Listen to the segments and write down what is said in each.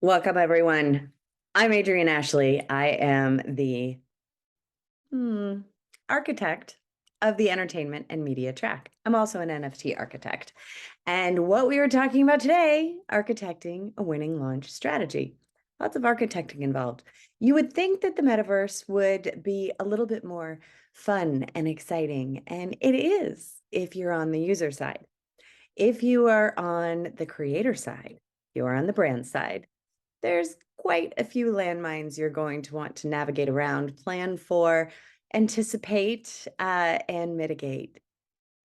Welcome, everyone. I'm Adryenn Ashley. I am the architect of the entertainment and media track. I'm also an NFT architect. And what we are talking about today, architecting a winning launch strategy. Lots of architecting involved. You would think that the metaverse would be a little bit more fun and exciting, and it is if you're on the user side. If you are on the creator side, you are on the brand side, there's quite a few landmines you're going to want to navigate around, plan for, anticipate, and mitigate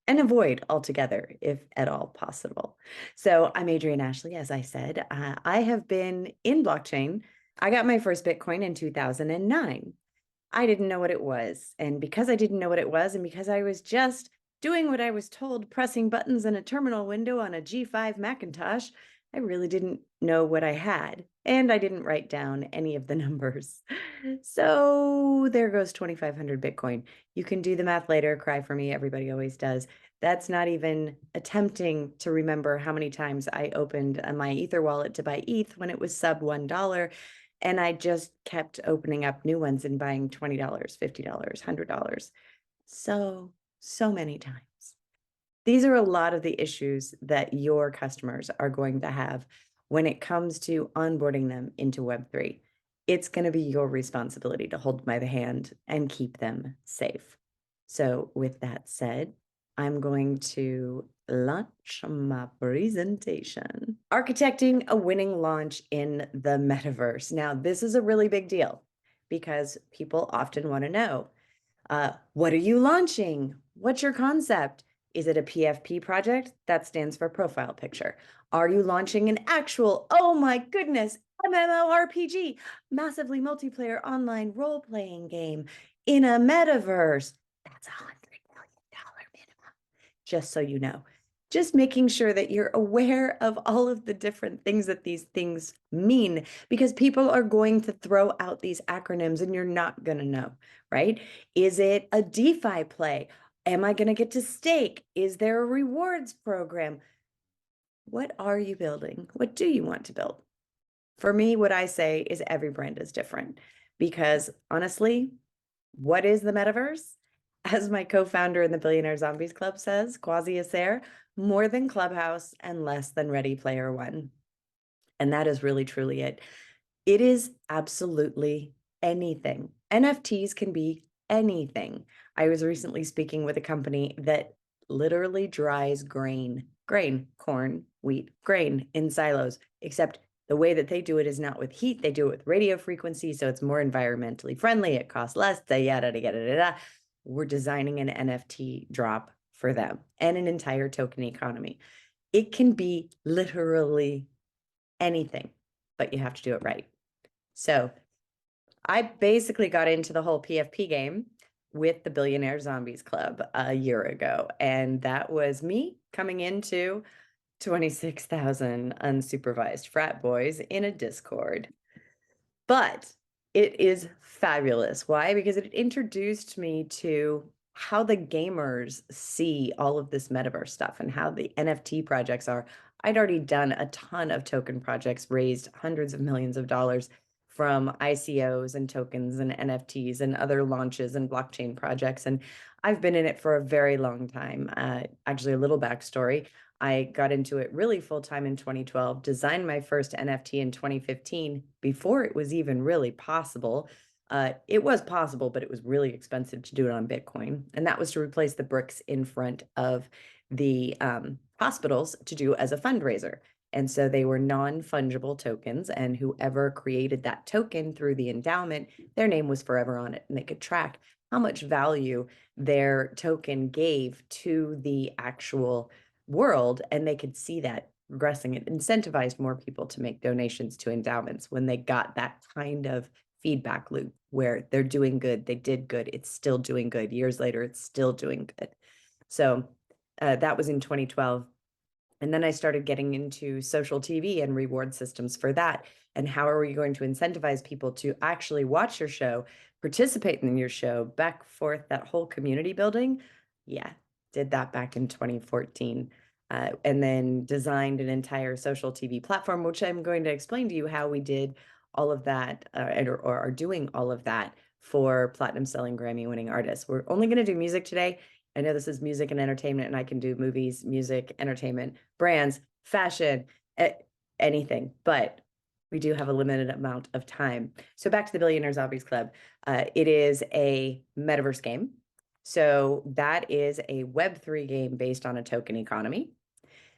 and avoid altogether if at all possible. So I'm Adryenn Ashley, as I said. I have been in blockchain. I got my first Bitcoin in 2009. I didn't know what it was. And because I didn't know what it was, and because I was just doing what I was told, pressing buttons in a terminal window on a G5 Macintosh, I really didn't know what I had. And I didn't write down any of the numbers. So there goes 2,500 Bitcoin. You can do the math later, cry for me. Everybody always does. That's not even attempting to remember how many times I opened my Ether wallet to buy ETH when it was sub $1. And I just kept opening up new ones and buying $20, $50, $100. So many times. These are a lot of the issues that your customers are going to have when it comes to onboarding them into Web3. It's going to be your responsibility to hold by the hand and keep them safe. So with that said, I'm going to launch my presentation. Architecting a winning launch in the metaverse. Now, this is a really big deal because people often want to know, what are you launching? What's your concept? Is it a PFP project? That stands for profile picture. Are you launching an actual, oh my goodness, MMORPG, massively multiplayer online role-playing game in a metaverse? That's $100 million minimum, just so you know. Just making sure that you're aware of all of the different things that these things mean, because people are going to throw out these acronyms and you're not going to know, right? Is it a DeFi play? Am I going to get to stake? Is there a rewards program? What are you building? What do you want to build? For me, what I say is every brand is different because honestly, what is the metaverse? As my co-founder in the Billionaire Zombies Club says, Quasi Acer, more than Clubhouse and less than Ready Player One. And that is really, truly it. It is absolutely anything. NFTs can be anything. I was recently speaking with a company that literally dries grain, corn, wheat, grain in silos, except the way that they do it is not with heat. They do it with radio frequency, so it's more environmentally friendly. It costs less, yada, yada, yada. We're designing an NFT drop for them and an entire token economy. It can be literally anything, but you have to do it right. So I basically got into the whole PFP game with the Billionaire Zombies Club a year ago. And that was me coming into 26,000 unsupervised frat boys in a Discord. But it is fabulous. Why? Because it introduced me to how the gamers see all of this metaverse stuff and how the NFT projects are. I'd already done a ton of token projects, raised hundreds of millions of dollars from ICOs and tokens and NFTs and other launches and blockchain projects. And I've been in it for a very long time. Actually, a little backstory. I got into it really full-time in 2012, designed my first NFT in 2015 before it was even really possible. It was possible, but it was really expensive to do it on Bitcoin. And that was to replace the bricks in front of the hospitals to do as a fundraiser. And so they were non-fungible tokens, and whoever created that token through the endowment, their name was forever on it, and they could track how much value their token gave to the actual world, and they could see that progressing. It incentivized more people to make donations to endowments when they got that kind of feedback loop where they're doing good, they did good, it's still doing good. Years later, it's still doing good. So that was in 2012. And then I started getting into social TV and reward systems for that. And how are we going to incentivize people to actually watch your show, participate in your show, back forth, that whole community building? Yeah, did that back in 2014. and then designed an entire social TV platform, which I'm going to explain to you how we did all of that, or are doing all of that for platinum selling Grammy winning artists. We're only going to do music today. I know this is music and entertainment, and I can do movies, music, entertainment, brands, fashion, anything, but we do have a limited amount of time. So back to the Billionaire Zombies Club. It is a metaverse game. So that is a Web3 game based on a token economy.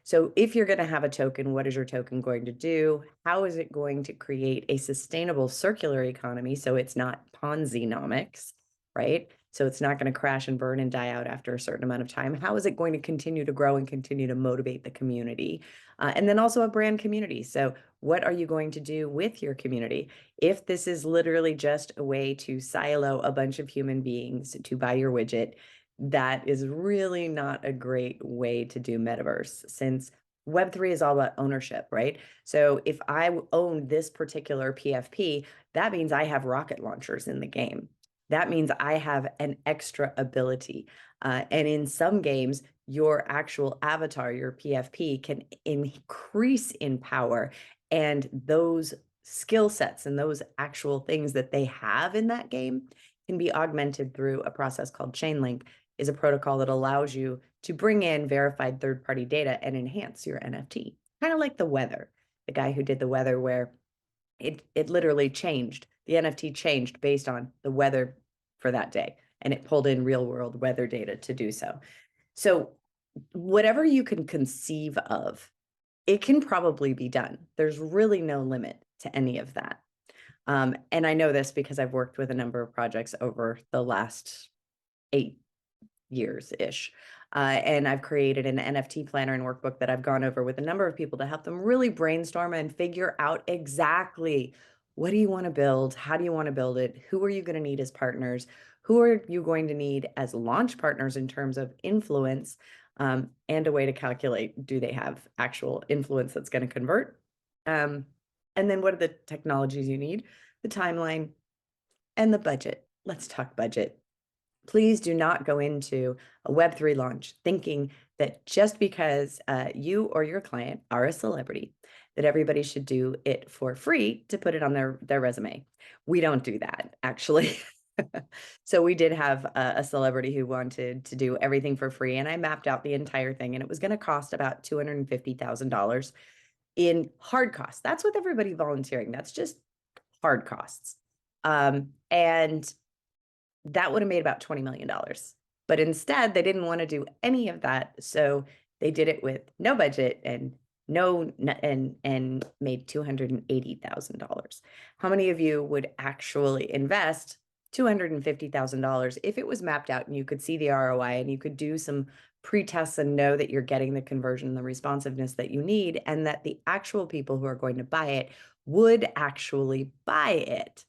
So if you're going to have a token, what is your token going to do? How is it going to create a sustainable circular economy so it's not Ponzi-nomics, right? So it's not going to crash and burn and die out after a certain amount of time. How is it going to continue to grow and continue to motivate the community? And then also a brand community. So what are you going to do with your community? If this is literally just a way to silo a bunch of human beings to buy your widget, that is really not a great way to do metaverse, since Web3 is all about ownership, right? So if I own this particular PFP, that means I have rocket launchers in the game. That means I have an extra ability. And in some games, your actual avatar, your PFP, can increase in power. And those skill sets and those actual things that they have in that game can be augmented through a process called Chainlink, is a protocol that allows you to bring in verified third-party data and enhance your NFT. Kind of like the weather, the guy who did the weather, where it literally changed. The NFT changed based on the weather for that day, and it pulled in real world weather data to do so. So whatever you can conceive of, it can probably be done. There's really no limit to any of that. And I know this because I've worked with a number of projects over the last 8 years-ish. And I've created an NFT planner and workbook that I've gone over with a number of people to help them really brainstorm and figure out exactly what do you want to build? How do you want to build it? Who are you going to need as partners? Who are you going to need as launch partners in terms of influence, and a way to calculate, do they have actual influence that's going to convert? And then what are the technologies you need, the timeline, and the budget. Let's talk budget. Please do not go into a Web3 launch thinking that just because you or your client are a celebrity, that everybody should do it for free to put it on their resume. We don't do that, actually. So we did have a celebrity who wanted to do everything for free, and I mapped out the entire thing, and it was going to cost about $250,000 in hard costs. That's with everybody volunteering. That's just hard costs. And that would have made about $20 million. But instead, they didn't want to do any of that. So they did it with no budget and made $280,000. How many of you would actually invest $250,000 if it was mapped out and you could see the ROI and you could do some pre-tests and know that you're getting the conversion, the responsiveness that you need, and that the actual people who are going to buy it would actually buy it?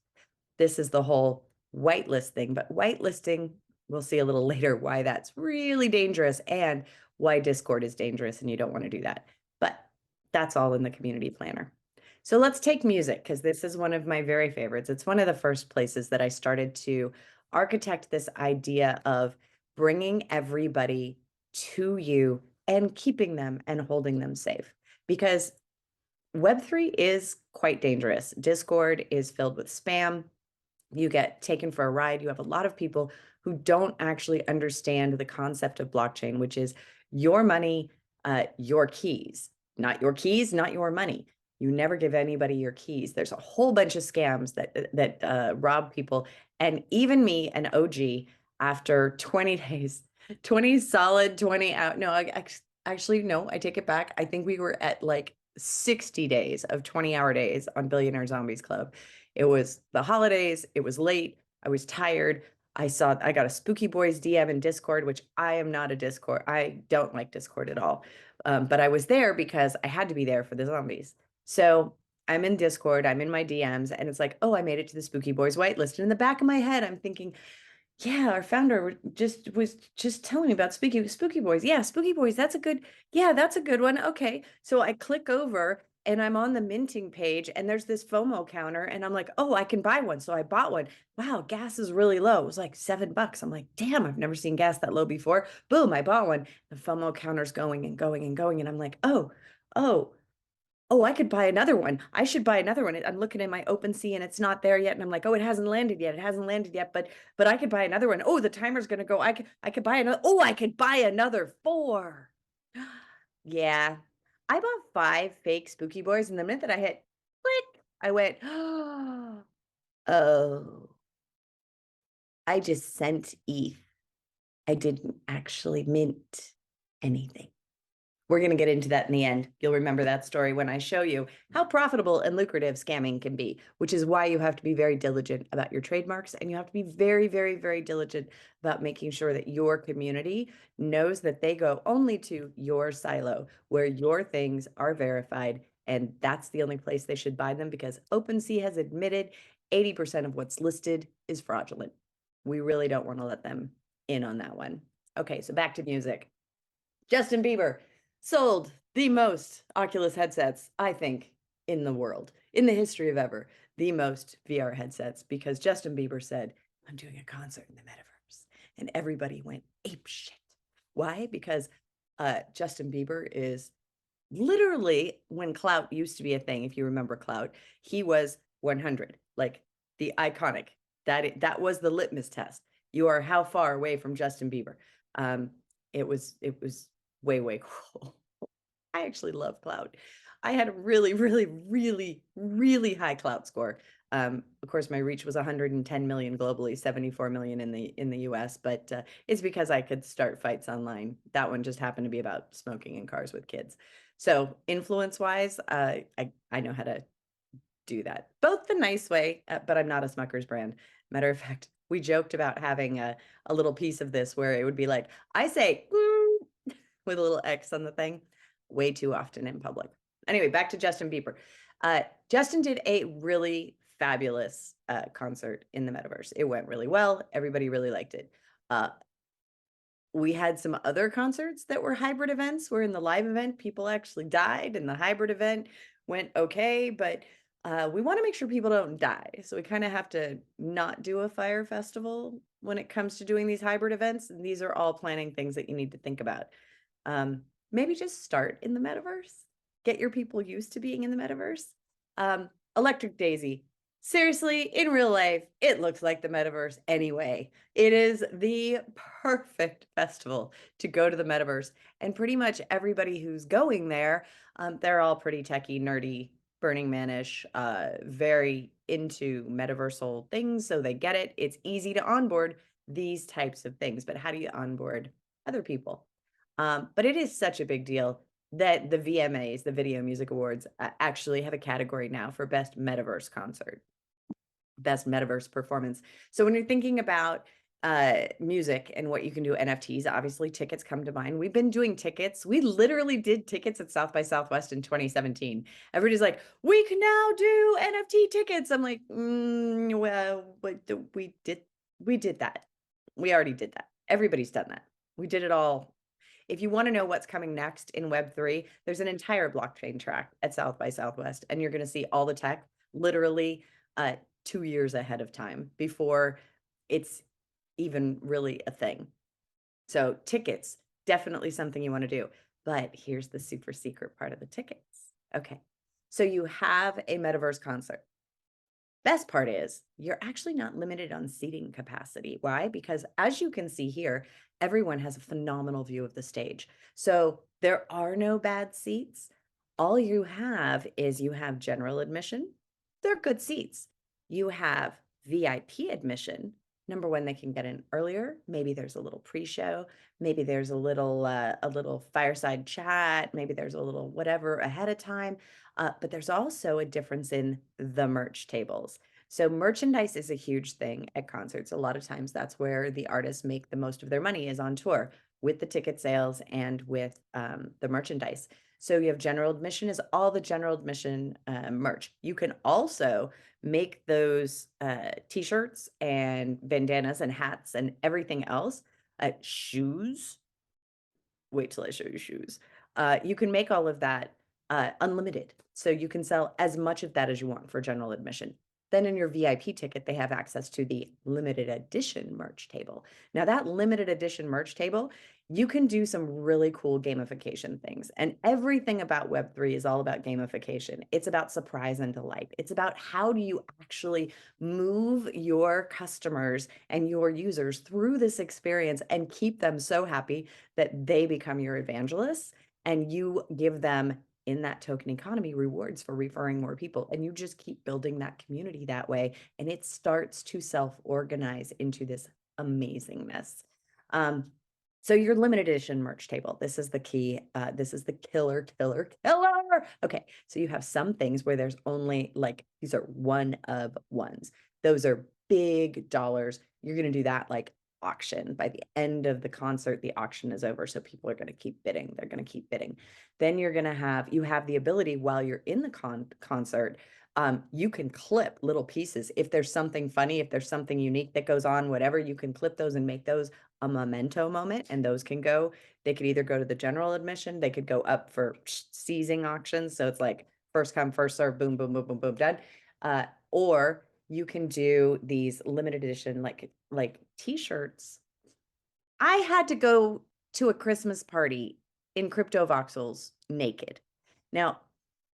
This is the whole whitelist thing, but whitelisting, we'll see a little later why that's really dangerous and why Discord is dangerous and you don't want to do that. But that's all in the community planner. So let's take music, because this is one of my very favorites. It's one of the first places that I started to architect this idea of bringing everybody to you and keeping them and holding them safe, because Web3 is quite dangerous. Discord is filled with spam. You get taken for a ride. You have a lot of people who don't actually understand the concept of blockchain, which is your money, your keys, not your money. You never give anybody your keys. There's a whole bunch of scams that rob people. And even me, an OG, after 20 days, 20 solid 20 out. No, actually, no, I take it back. I think we were at like 60 days of 20-hour days on Billionaire Zombies Club. It was the holidays. It was late. I was tired. I got a Spooky Boys DM in Discord, which I am not a Discord. I don't like Discord at all. But I was there because I had to be there for the zombies. So I'm in Discord, I'm in my DMs, and it's like, oh, I made it to the Spooky Boys whitelist. And in the back of my head, I'm thinking, yeah, our founder was just telling me about Spooky Boys. Yeah, Spooky Boys, that's a good one. Okay. So I click over and I'm on the minting page and there's this FOMO counter and I'm like, oh, I can buy one. So I bought one. Wow, gas is really low. It was like $7. I'm like, damn, I've never seen gas that low before. Boom, I bought one. The FOMO counter's going and going and going. And I'm like, oh, oh, I could buy another one. I should buy another one. I'm looking in my OpenSea and it's not there yet. And I'm like, oh, it hasn't landed yet. It hasn't landed yet. But I could buy another one. Oh, the timer's gonna go. I could buy another. Oh, I could buy another 4. Yeah. I bought 5 fake spooky boys, and the minute that I hit click, I went, oh, I just sent ETH. I didn't actually mint anything. We're going to get into that in the end. You'll remember that story when I show you how profitable and lucrative scamming can be, which is why you have to be very diligent about your trademarks. And you have to be very, very, very diligent about making sure that your community knows that they go only to your silo where your things are verified. And that's the only place they should buy them, because OpenSea has admitted 80% of what's listed is fraudulent. We really don't want to let them in on that one. Okay, so back to music. Justin Bieber sold the most Oculus headsets, I think, in the world, in the history of ever, the most VR headsets, because Justin Bieber said, I'm doing a concert in the metaverse. And everybody went ape shit. Why? Because Justin Bieber is literally, when clout used to be a thing, if you remember clout, he was 100, like the iconic. That was the litmus test. You are how far away from Justin Bieber. It was way, way cool. I actually love clout. I had a really, really, really, really high clout score. Of course, my reach was 110 million globally, 74 million in the US, but it's because I could start fights online. That one just happened to be about smoking in cars with kids. So influence-wise, I know how to do that, both the nice way, but I'm not a Smucker's brand. Matter of fact, we joked about having a little piece of this where it would be like, I say, with a little X on the thing, way too often in public. Anyway, back to Justin Bieber. Justin did a really fabulous concert in the metaverse. It went really well. Everybody really liked it. We had some other concerts that were hybrid events, where in the live event, people actually died, and the hybrid event went okay, but we want to make sure people don't die. So we kind of have to not do a fire festival when it comes to doing these hybrid events. And these are all planning things that you need to think about. Maybe just start in the metaverse, get your people used to being in the metaverse. Electric Daisy. Seriously, in real life, it looks like the metaverse anyway. It is the perfect festival to go to the metaverse. And pretty much everybody who's going there, they're all pretty techie, nerdy, Burning Man-ish, very into metaversal things. So they get it. It's easy to onboard these types of things. But how do you onboard other people? But it is such a big deal that the VMAs, the Video Music Awards, actually have a category now for Best Metaverse Concert, Best Metaverse Performance. So when you're thinking about music and what you can do, NFTs, obviously tickets come to mind. We've been doing tickets. We literally did tickets at South by Southwest in 2017. Everybody's like, we can now do NFT tickets. I'm like, well, we did that. We already did that. Everybody's done that. We did it all. If you want to know what's coming next in Web3, there's an entire blockchain track at South by Southwest, and you're going to see all the tech literally 2 years ahead of time before it's even really a thing. So tickets, definitely something you want to do. But here's the super secret part of the tickets. Okay, so you have a metaverse concert. Best part is you're actually not limited on seating capacity. Why? Because as you can see here, everyone has a phenomenal view of the stage. So there are no bad seats. All you have is you have general admission. They're good seats. You have VIP admission. Number one, they can get in earlier. Maybe there's a little pre-show. Maybe there's a little fireside chat. Maybe there's a little whatever ahead of time. But there's also a difference in the merch tables. So merchandise is a huge thing at concerts. A lot of times that's where the artists make the most of their money, is on tour, with the ticket sales and with the merchandise. So you have general admission is all the general admission merch. You can also make those t-shirts and bandanas and hats and everything else. Shoes. Wait till I show you shoes. You can make all of that unlimited. So you can sell as much of that as you want for general admission. Then in your VIP ticket, they have access to the limited edition merch table. Now, that limited edition merch table, you can do some really cool gamification things. And everything about Web3 is all about gamification. It's about surprise and delight. It's about how do you actually move your customers and your users through this experience and keep them so happy that they become your evangelists, and you give them in that token economy rewards for referring more people. And you just keep building that community that way. And it starts to self-organize into this amazingness. So your limited edition merch table, this is the key. This is the killer. Okay, so you have some things where there's only like, these are one of ones. Those are big dollars. You're going to do that like auction. By the end of the concert, the auction is over. So people are going to keep bidding. They're going to keep bidding. Then you're going to have, you have the ability while you're in the concert, you can clip little pieces. If there's something funny, if there's something unique that goes on, whatever, you can clip those and make those a memento moment. And those can go, they could either go to the general admission, they could go up for seizing auctions. So it's like first come, first serve, boom, boom, boom, boom, boom, done. Or you can do these limited edition, like t-shirts. I had to go to a Christmas party in crypto voxels naked. Now,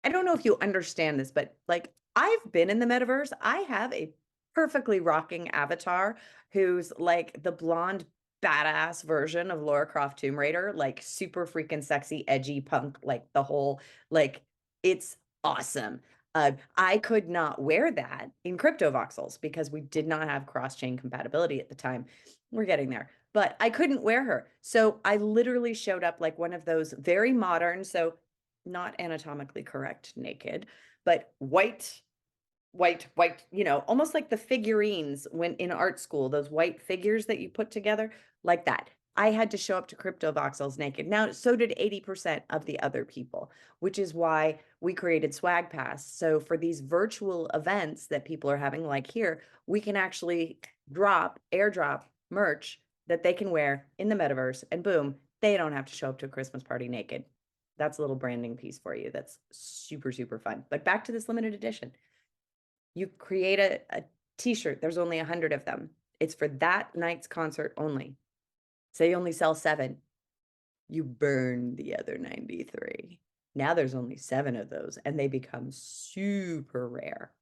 I don't know if you understand this, but like I've been in the metaverse. I have a perfectly rocking avatar who's like the blonde badass version of Lara Croft Tomb Raider, like super freaking sexy, edgy punk, like the whole, like it's awesome. I could not wear that in crypto voxels because we did not have cross-chain compatibility at the time. We're getting there, but I couldn't wear her. So I literally showed up like one of those very modern, so not anatomically correct naked, but white, you know, almost like the figurines when in art school, those white figures that you put together, like that. I had to show up to crypto voxels naked. Now, so did 80% of the other people, which is why we created Swag Pass. So for these virtual events that people are having, like here, we can actually airdrop merch that they can wear in the metaverse, and boom, they don't have to show up to a Christmas party naked. That's a little branding piece for you. That's super, super fun. But back to this limited edition. You create a t-shirt. There's only 100 of them. It's for that night's concert only. Say you only sell 7. You burn the other 93. Now there's only 7 of those, and they become super rare.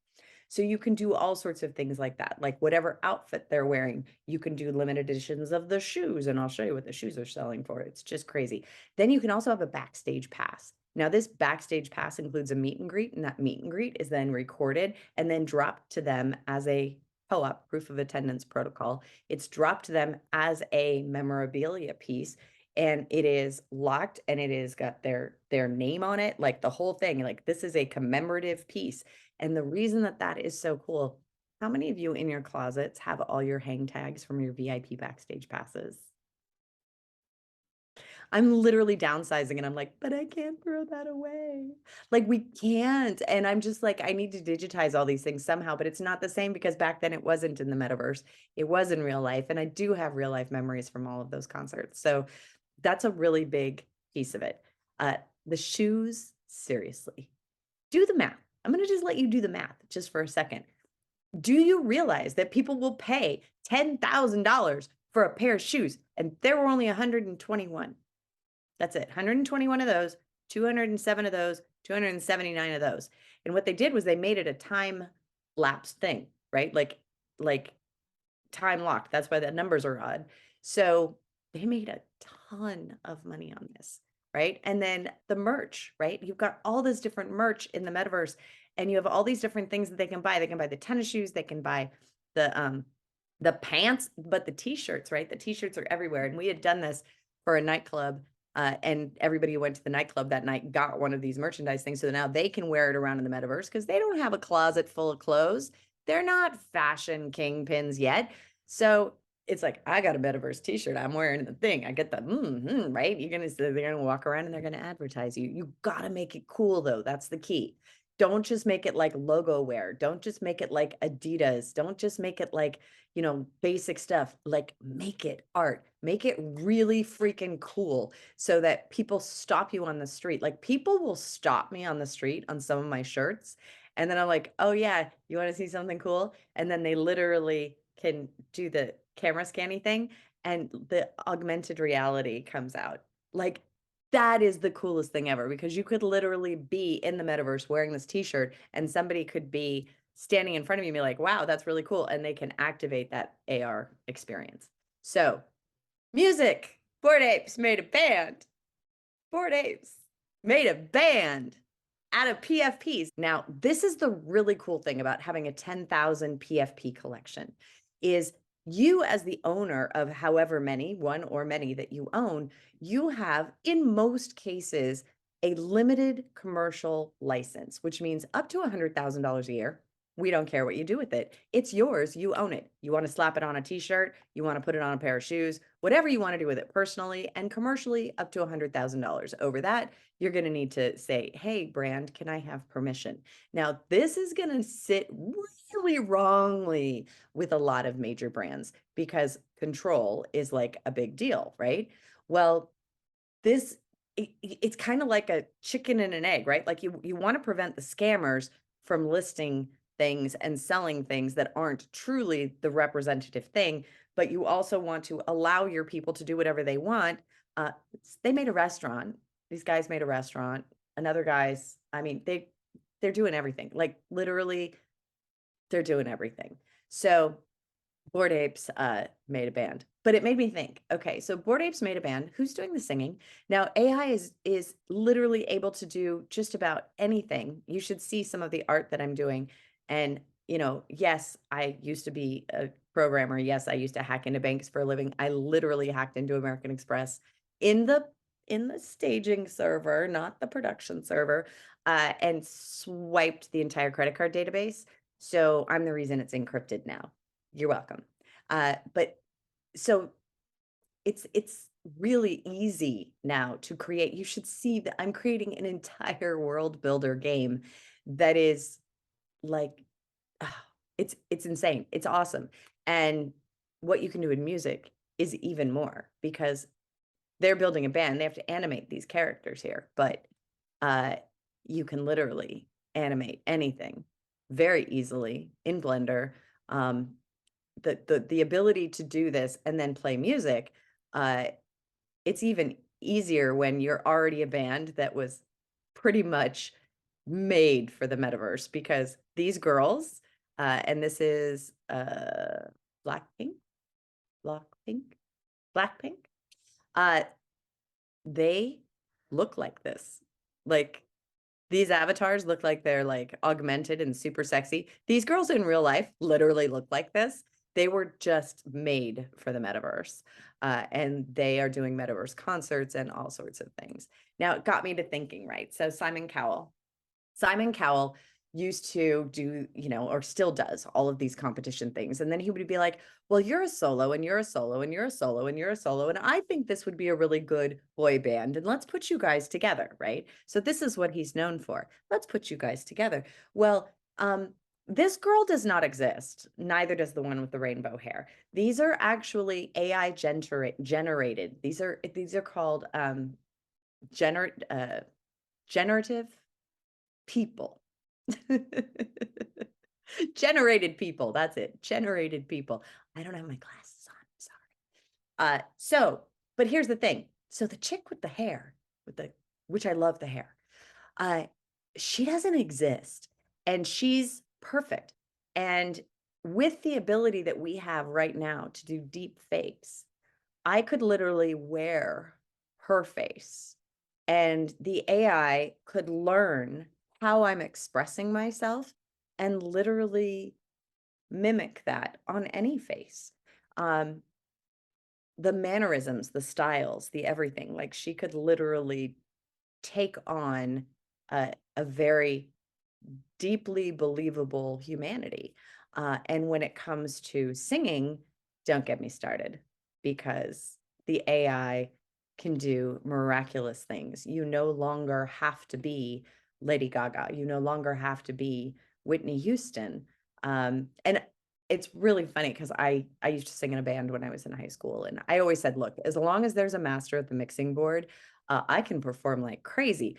So you can do all sorts of things like that. Like whatever outfit they're wearing, you can do limited editions of the shoes, and I'll show you what the shoes are selling for. It's just crazy. Then you can also have a backstage pass. Now, this backstage pass includes a meet and greet, and that meet and greet is then recorded and then dropped to them as a POAP, proof of attendance protocol. It's dropped to them as a memorabilia piece, and it is locked, and it is got their name on it, like the whole thing. Like this is a commemorative piece. And the reason that that is so cool, how many of you in your closets have all your hang tags from your VIP backstage passes? I'm literally downsizing and I'm like, but I can't throw that away. Like we can't. And I'm just like, I need to digitize all these things somehow, but it's not the same because back then it wasn't in the metaverse. It was in real life. And I do have real life memories from all of those concerts. So that's a really big piece of it. The shoes, seriously, do the math. I'm going to just let you do the math just for a second. Do you realize that people will pay $10,000 for a pair of shoes? And there were only 121. That's it. 121 of those, 207 of those, 279 of those. And what they did was they made it a time lapse thing, right? Like time locked. That's why the numbers are odd. So they made a ton of money on this, right? And then the merch, right? You've got all this different merch in the metaverse, and you have all these different things that they can buy. They can buy the tennis shoes, they can buy the pants, but the t-shirts, right? The t-shirts are everywhere. And we had done this for a nightclub, and everybody who went to the nightclub that night got one of these merchandise things. So now they can wear it around in the metaverse because they don't have a closet full of clothes. They're not fashion kingpins yet. So it's like, I got a metaverse t-shirt. I'm wearing the thing. I get the, right? They're going to walk around and they're going to advertise you. You got to make it cool though. That's the key. don't just make it like logo wear. Don't just make it like Adidas. Don't just make it like, you know, basic stuff. Like make it art. Make it really freaking cool so that people stop you on the street. Like people will stop me on the street on some of my shirts. And then I'm like, oh yeah, you want to see something cool? And then they literally can do the camera scanning thing and the augmented reality comes out. Like that is the coolest thing ever because you could literally be in the metaverse wearing this t-shirt and somebody could be standing in front of you and be like, wow, that's really cool. And they can activate that AR experience. So music, Bored Apes made a band. Bored Apes made a band out of PFPs. Now, this is the really cool thing about having a 10,000 PFP collection is you as the owner of however many, one or many that you own, you have, in most cases, a limited commercial license, which means up to $100,000 a year. We don't care what you do with it. It's yours. You own it. You want to slap it on a t-shirt, you want to put it on a pair of shoes, whatever you want to do with it personally and commercially, up to $100,000. Over that, you're going to need to say, hey, brand, can I have permission? Now, this is going to sit really wrongly with a lot of major brands because control is like a big deal, right? Well, it's kind of like a chicken and an egg, right? Like you want to prevent the scammers from listing things and selling things that aren't truly the representative thing, but you also want to allow your people to do whatever they want. They made a restaurant. These guys made a restaurant. Another guys, I mean, they're doing everything. Like literally, they're doing everything. So Bored Apes made a band, but it made me think, okay, so Bored Apes made a band. Who's doing the singing? Now, AI is literally able to do just about anything. You should see some of the art that I'm doing. And, you know, yes, I used to be a programmer. Yes, I used to hack into banks for a living. I literally hacked into American Express in the staging server, not the production server, and swiped the entire credit card database. So I'm the reason it's encrypted now. You're welcome. But so it's really easy now to create. You should see that I'm creating an entire world builder game that is like, it's insane. It's awesome. And what you can do in music is even more because they're building a band. They have to animate these characters here, but you can literally animate anything very easily in Blender. The ability to do this and then play music, it's even easier when you're already a band that was pretty much made for the metaverse because these girls, and this is Blackpink, Blackpink, Blackpink, uh, they look like this. Like these avatars look like they're like augmented and super sexy. These girls in real life literally look like this. They were just made for the metaverse. And they are doing metaverse concerts and all sorts of things. Now, it got me to thinking, right? So Simon Cowell used to do, you know, or still does all of these competition things. And then he would be like, well, you're a solo and you're a solo and you're a solo and you're a solo. And I think this would be a really good boy band. And let's put you guys together, right? So this is what he's known for. Let's put you guys together. Well, this girl does not exist. Neither does the one with the rainbow hair. These are actually AI generated. These are called generative people. Generated people. That's it. Generated people. I don't have my glasses on. Sorry. But here's the thing. So the chick with the hair, which I love the hair, she doesn't exist. And she's perfect. And with the ability that we have right now to do deep fakes, I could literally wear her face and the AI could learn how I'm expressing myself and literally mimic that on any face. The mannerisms, the styles, the everything, like she could literally take on a very deeply believable humanity. And when it comes to singing, don't get me started because the AI can do miraculous things. You no longer have to be Lady Gaga. You no longer have to be Whitney Houston. And it's really funny because I used to sing in a band when I was in high school, and I always said, look, as long as there's a master at the mixing board, I can perform like crazy.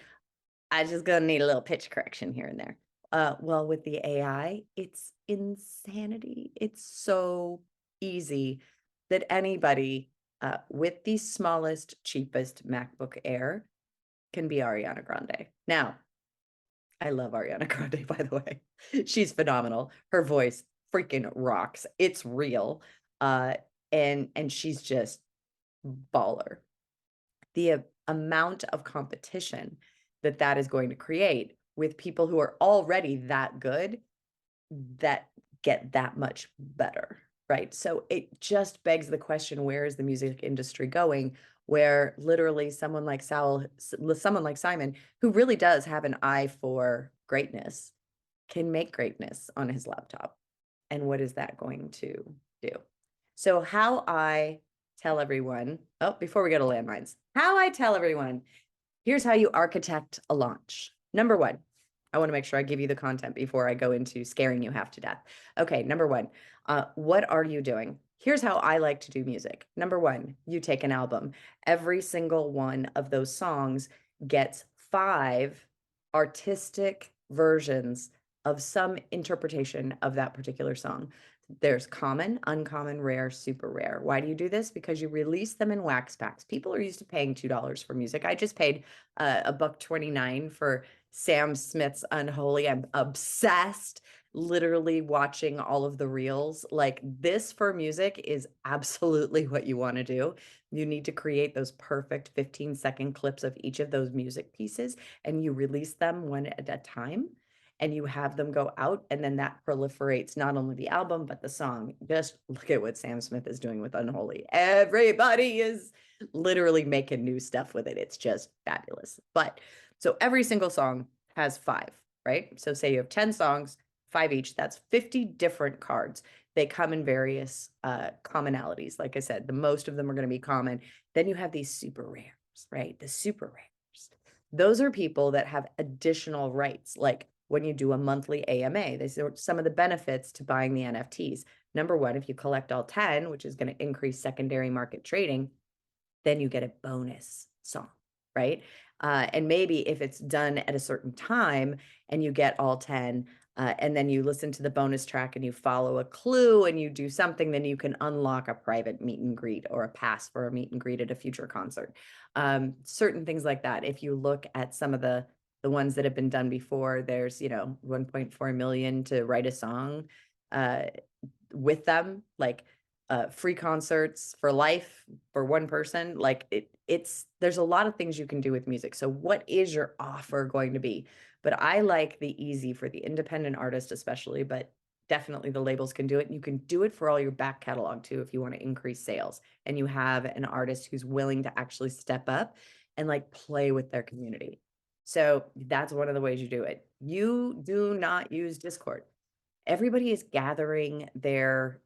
I just gonna need a little pitch correction here and there. Well, with the AI, it's insanity. It's so easy that anybody with the smallest, cheapest MacBook Air can be Ariana Grande. Now, I love Ariana Grande, by the way. She's phenomenal. Her voice freaking rocks. It's real. Uh, and she's just baller. The amount of competition that that is going to create with people who are already that good that get that much better, right? So it just begs the question, where is the music industry going? Where literally someone like Simon, who really does have an eye for greatness, can make greatness on his laptop. And what is that going to do? So how I tell everyone, oh, before we go to landmines, how I tell everyone, here's how you architect a launch. Number one, I want to make sure I give you the content before I go into scaring you half to death. Okay, number one, what are you doing? Here's how I like to do music. Number one, you take an album. Every single one of those songs gets 5 artistic versions of some interpretation of that particular song. There's common, uncommon, rare, super rare. Why do you do this? Because you release them in wax packs. People are used to paying $2 for music. I just paid $1.29 for Sam Smith's Unholy. I'm obsessed, literally watching all of the reels. Like, this for music is absolutely what you want to do. You need to create those perfect 15-second clips of each of those music pieces, and you release them one at a time, and you have them go out, and then that proliferates not only the album, but the song. Just look at what Sam Smith is doing with Unholy. Everybody is literally making new stuff with it. It's just fabulous. But so every single song has 5, right? So say you have 10 songs, 5 each, that's 50 different cards. They come in various commonalities. Like I said, the most of them are going to be common. Then you have these super rares, right? The super rares. Those are people that have additional rights, like when you do a monthly AMA. These are some of the benefits to buying the NFTs. Number one, if you collect all 10, which is going to increase secondary market trading, then you get a bonus song, right? And maybe if it's done at a certain time and you get all 10, and then you listen to the bonus track and you follow a clue and you do something, then you can unlock a private meet and greet or a pass for a meet and greet at a future concert. Certain things like that. If you look at some of the ones that have been done before, there's, 1.4 million to write a song with them, like free concerts for life for one person. Like there's a lot of things you can do with music. So what is your offer going to be? But I like the easy for the independent artist, especially, but definitely the labels can do it. And you can do it for all your back catalog too, if you want to increase sales and you have an artist who's willing to actually step up and like play with their community. So that's one of the ways you do it. You do not use Discord. Everybody is gathering their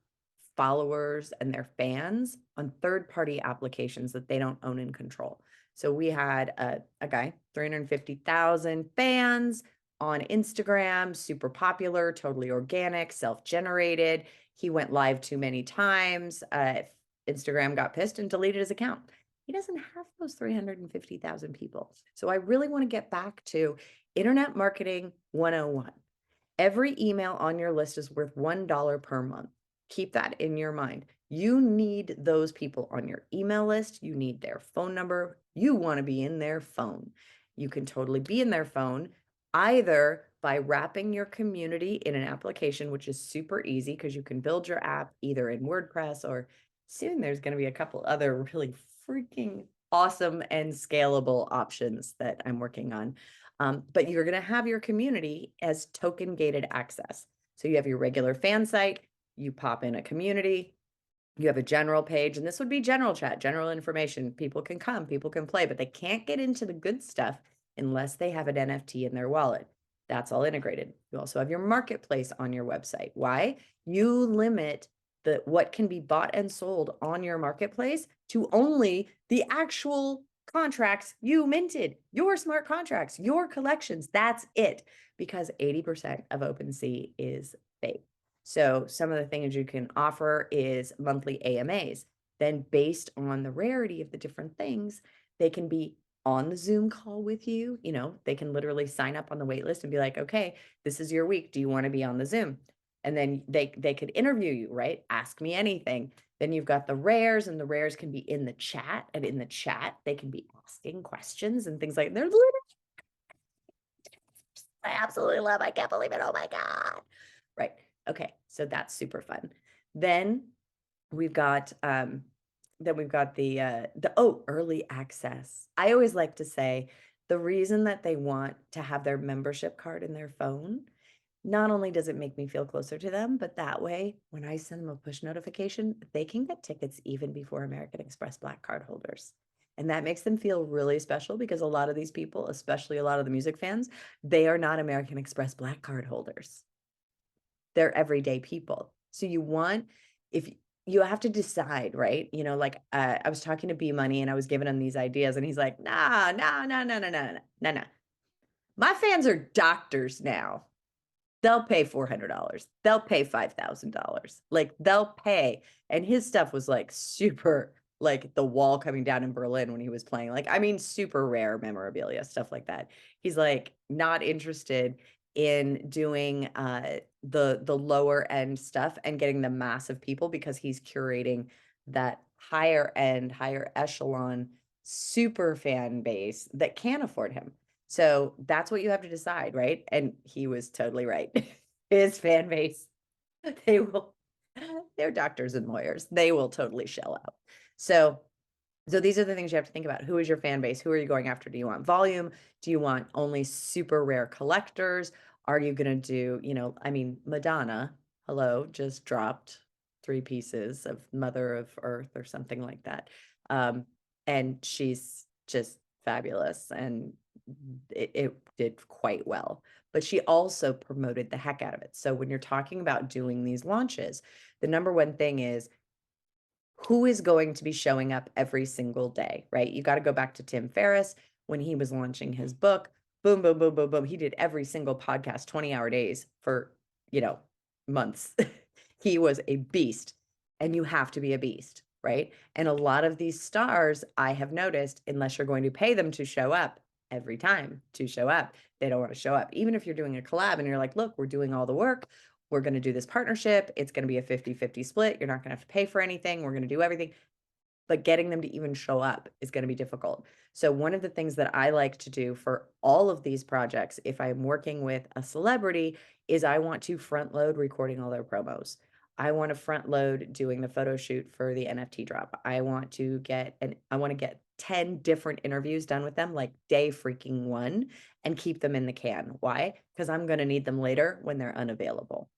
followers and their fans on third-party applications that they don't own and control. So we had a guy, 350,000 fans on Instagram, super popular, totally organic, self-generated. He went live too many times. Instagram got pissed and deleted his account. He doesn't have those 350,000 people. So I really want to get back to Internet Marketing 101. Every email on your list is worth $1 per month. Keep that in your mind. You need those people on your email list. You need their phone number. You want to be in their phone. You can totally be in their phone either by wrapping your community in an application, which is super easy because you can build your app either in WordPress, or soon there's going to be a couple other really freaking awesome and scalable options that I'm working on. But you're going to have your community as token gated access. So you have your regular fan site, you pop in a community, you have a general page, and this would be general chat, general information. People can come, people can play, but they can't get into the good stuff unless they have an NFT in their wallet. That's all integrated. You also have your marketplace on your website. Why? You limit what can be bought and sold on your marketplace to only the actual contracts you minted, your smart contracts, your collections. That's it, because 80% of OpenSea is fake. So some of the things you can offer is monthly AMAs. Then based on the rarity of the different things, they can be on the Zoom call with you. You know, they can literally sign up on the wait list and be like, okay, this is your week. Do you want to be on the Zoom? And then they could interview you, right? Ask me anything. Then you've got the rares, and the rares can be in the chat, and in the chat, they can be asking questions and things like they're literally, I absolutely love, I can't believe it. Oh my God. Right. Okay. So that's super fun. Then we've got the early access. I always like to say the reason that they want to have their membership card in their phone, not only does it make me feel closer to them, but that way, when I send them a push notification, they can get tickets even before American Express Black Card holders. And that makes them feel really special, because a lot of these people, especially a lot of the music fans, they are not American Express Black Card holders. They're everyday people. So if you have to decide, right? You know, like I was talking to B Money and I was giving him these ideas, and he's like, nah. My fans are doctors now. They'll pay $400. They'll pay $5,000. Like, they'll pay. And his stuff was like super, like the wall coming down in Berlin when he was playing. Like, I mean, super rare memorabilia, stuff like that. He's like not interested in doing the lower end stuff and getting the massive people, because he's curating that higher end, higher echelon super fan base that can afford him. So that's what you have to decide, right? And he was totally right. His fan base, they will, they're doctors and lawyers. They will totally shell out. So these are the things you have to think about. Who is your fan base? Who are you going after? Do you want volume? Do you want only super rare collectors? Are you going to do, I mean, Madonna, hello, just dropped 3 pieces of Mother of Earth or something like that. And she's just fabulous, and it did quite well. But she also promoted the heck out of it. So when you're talking about doing these launches, the number one thing is, who is going to be showing up every single day, right? You got to go back to Tim Ferriss when he was launching his book. Boom, boom, boom, boom, boom. He did every single podcast, 20-hour days for, months. He was a beast, and you have to be a beast, right? And a lot of these stars, I have noticed, unless you're going to pay them to show up every time to show up, they don't want to show up. Even if you're doing a collab and you're like, look, we're doing all the work, we're going to do this partnership, it's going to be a 50-50 split, you're not going to have to pay for anything, we're going to do everything. But getting them to even show up is going to be difficult. So one of the things that I like to do for all of these projects, if I'm working with a celebrity, is I want to front load recording all their promos. I want to front load doing the photo shoot for the NFT drop. I want to get 10 different interviews done with them, like day freaking one, and keep them in the can. Why? Because I'm going to need them later when they're unavailable.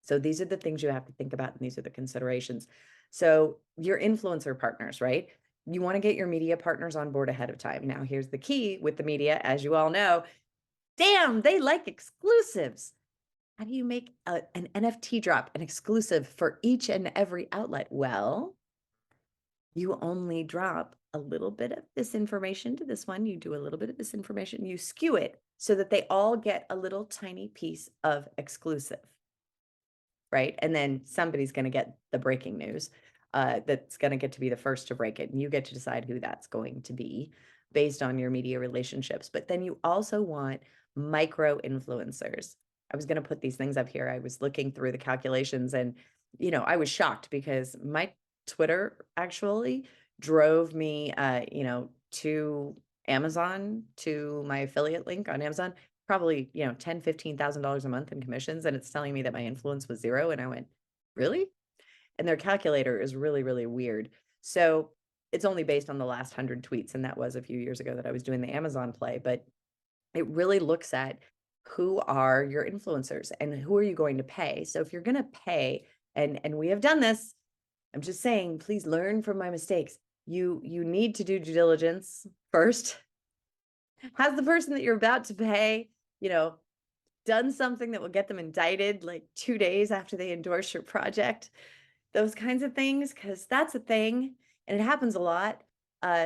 So these are the things you have to think about, and these are the considerations. So your influencer partners, right? You want to get your media partners on board ahead of time. Now, here's the key with the media, as you all know, damn, they like exclusives. How do you make an NFT drop, an exclusive for each and every outlet? Well, you only drop a little bit of this information to this one, you do a little bit of this information, you skew it so that they all get a little tiny piece of exclusive, right? And then somebody's going to get the breaking news that's going to get to be the first to break it. And you get to decide who that's going to be based on your media relationships. But then you also want micro influencers. I was going to put these things up here. I was looking through the calculations, and, I was shocked because my Twitter actually drove me, to Amazon, to my affiliate link on Amazon, probably, $10,000-$15,000 a month in commissions. And it's telling me that my influence was 0. And I went, really? And their calculator is really, really weird. So it's only based on the last 100 tweets. And that was a few years ago that I was doing the Amazon play, but it really looks at who are your influencers and who are you going to pay. So if you're going to pay, and we have done this, I'm just saying, please learn from my mistakes. You need to do due diligence first. Has the person that you're about to pay, done something that will get them indicted like 2 days after they endorse your project? Those kinds of things, because that's a thing, and it happens a lot.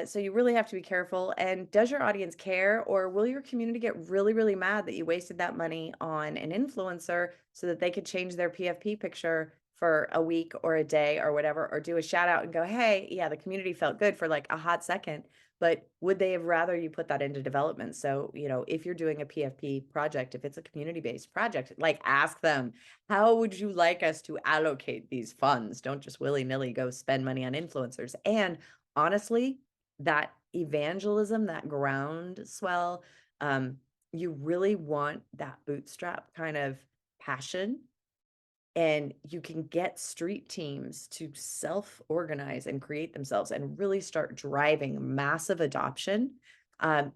So you really have to be careful. And does your audience care, or will your community get really, really mad that you wasted that money on an influencer so that they could change their PFP picture for a week or a day or whatever, or do a shout out and go, hey, yeah, the community felt good for like a hot second, but would they have rather you put that into development? So, if you're doing a PFP project, if it's a community-based project, like ask them, how would you like us to allocate these funds? Don't just willy-nilly go spend money on influencers. And honestly, that evangelism, that groundswell, you really want that bootstrap kind of passion. And you can get street teams to self-organize and create themselves and really start driving massive adoption,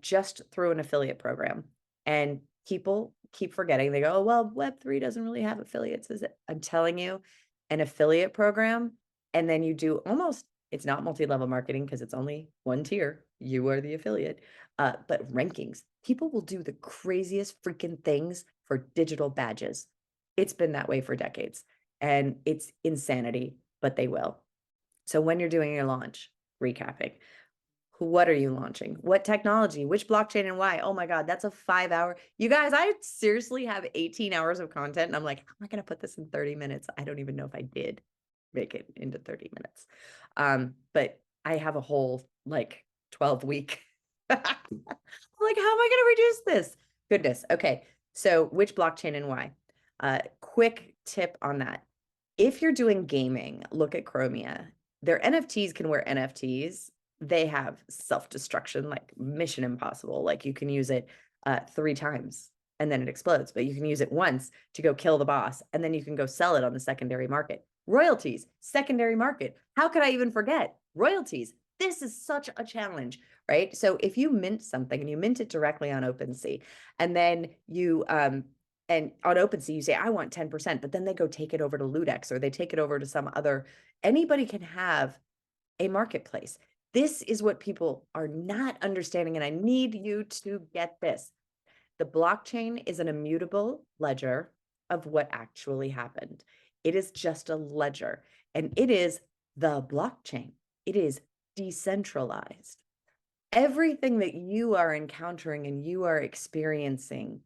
just through an affiliate program. And people keep forgetting. They go, oh, well, Web3 doesn't really have affiliates, is it? I'm telling you, an affiliate program, and then you do almost, it's not multi-level marketing because it's only one tier. You are the affiliate, but rankings. People will do the craziest freaking things for digital badges. It's been that way for decades, and it's insanity, but they will. So when you're doing your launch, recapping, what are you launching? What technology? Which blockchain and why? Oh my God, that's a 5 hour. You guys, I seriously have 18 hours of content, and I'm like, how am I going to put this in 30 minutes? I don't even know if I did make it into 30 minutes. But I have a whole like 12-week. I'm like, how am I going to reduce this? Goodness. Okay. So which blockchain and why? Quick tip on that. If you're doing gaming, look at Chromia. Their NFTs can wear NFTs. They have self-destruction, like Mission Impossible. Like you can use it 3 times and then it explodes, but you can use it once to go kill the boss, and then you can go sell it on the secondary market. Royalties, secondary market. How could I even forget? Royalties. This is such a challenge, right? So if you mint something and you mint it directly on OpenSea, and then you and on OpenSea, you say, I want 10%, but then they go take it over to Ludex, or they take it over to some other, anybody can have a marketplace. This is what people are not understanding, and I need you to get this. The blockchain is an immutable ledger of what actually happened. It is just a ledger, and it is the blockchain. It is decentralized. Everything that you are encountering and you are experiencing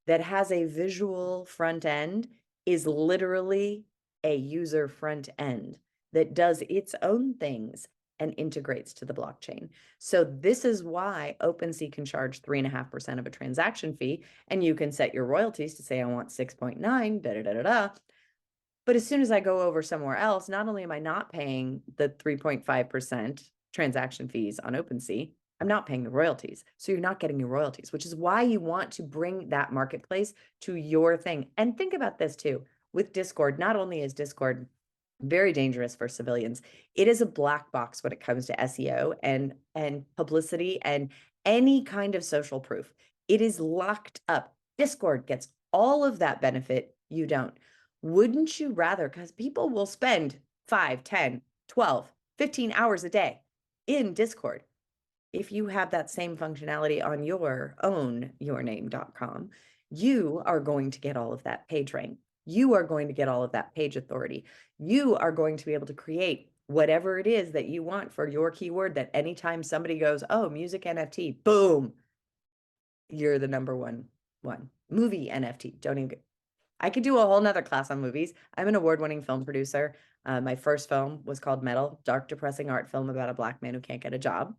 that has a visual front end is literally a user front end that does its own things and integrates to the blockchain. So this is why OpenSea can charge 3.5% of a transaction fee, and you can set your royalties to say, I want 6.9, da da da da da. But as soon as I go over somewhere else, not only am I not paying the 3.5% transaction fees on OpenSea, I'm not paying the royalties. So you're not getting your royalties, which is why you want to bring that marketplace to your thing. And think about this too, with Discord. Not only is Discord very dangerous for civilians, it is a black box when it comes to SEO and publicity and any kind of social proof. It is locked up. Discord gets all of that benefit. You don't. Wouldn't you rather, because people will spend 5, 10, 12, 15 hours a day in Discord. If you have that same functionality on your own yourname.com, you are going to get all of that page rank. You are going to get all of that page authority. You are going to be able to create whatever it is that you want for your keyword, that anytime somebody goes, oh, music NFT, boom, you're the number one. Movie NFT, don't even get, I could do a whole nother class on movies. I'm an award-winning film producer. My first film was called Metal, dark, depressing art film about a Black man who can't get a job.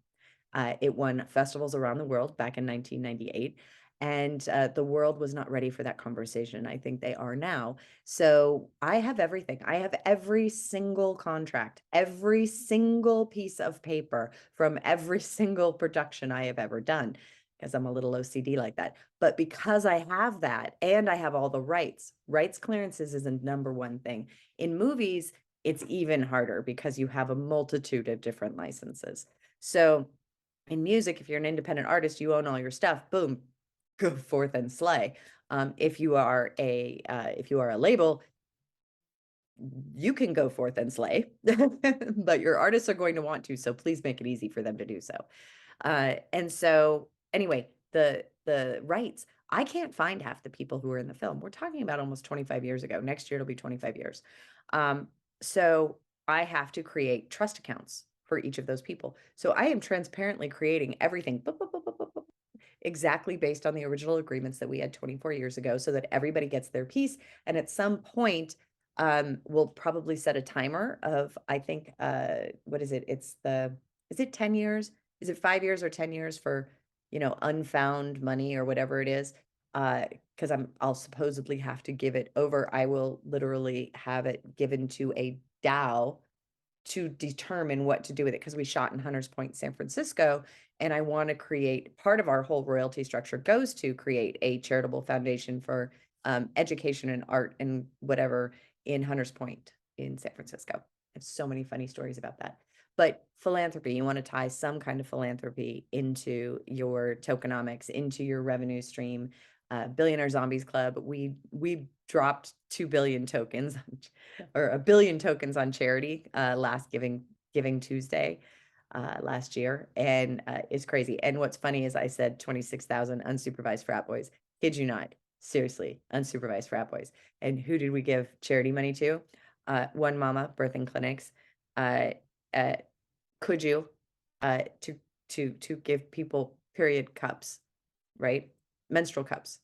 It won festivals around the world back in 1998. And the world was not ready for that conversation. I think they are now. So I have everything. I have every single contract, every single piece of paper from every single production I have ever done, because I'm a little OCD like that. But because I have that, and I have all the rights clearances is a number one thing. In movies, it's even harder because you have a multitude of different licenses. So in music, if you're an independent artist, you own all your stuff, boom, go forth and slay. If you are a label, you can go forth and slay, but your artists are going to want to, so please make it easy for them to do so. And so anyway, the rights, I can't find half the people who are in the film. We're talking about almost 25 years ago. Next year, it'll be 25 years. So I have to create trust accounts for each of those people. So I am transparently creating everything exactly based on the original agreements that we had 24 years ago so that everybody gets their piece. And at some point, we'll probably set a timer of, I think, what is it? Is it 10 years? Is it 5 years or 10 years for, unfound money or whatever it is? Because I'll supposedly have to give it over. I will literally have it given to a DAO to determine what to do with it, because we shot in Hunters Point, San Francisco, and I want to create, part of our whole royalty structure goes to create a charitable foundation for education and art and whatever in Hunters Point in San Francisco. I have so many funny stories about that. But philanthropy, you want to tie some kind of philanthropy into your tokenomics, into your revenue stream. Billionaire Zombies Club, we dropped 2 billion tokens or 1 billion tokens on charity last Giving Tuesday last year, and it's crazy. And what's funny is I said 26,000 unsupervised frat boys. Kid you not, seriously, unsupervised frat boys. And who did we give charity money to? One Mama Birthing Clinics. Could you to give people period cups, right? Menstrual cups,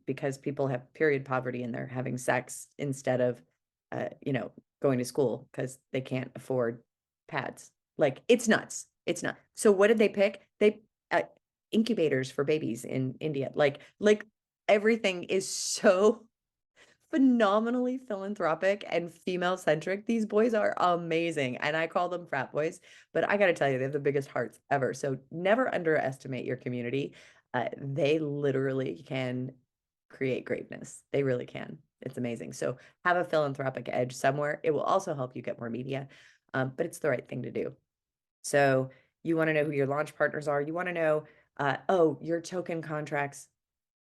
because people have period poverty and they're having sex instead of going to school because they can't afford pads. Like, it's nuts. It's not. So what did they pick? They incubators for babies in India. Like everything is so phenomenally philanthropic and female centric. These boys are amazing. And I call them frat boys, but I got to tell you, they have the biggest hearts ever. So never underestimate your community. They literally can create greatness. They really can. It's amazing. So have a philanthropic edge somewhere. It will also help you get more media, but it's the right thing to do. So you want to know who your launch partners are. You want to know, your token contracts.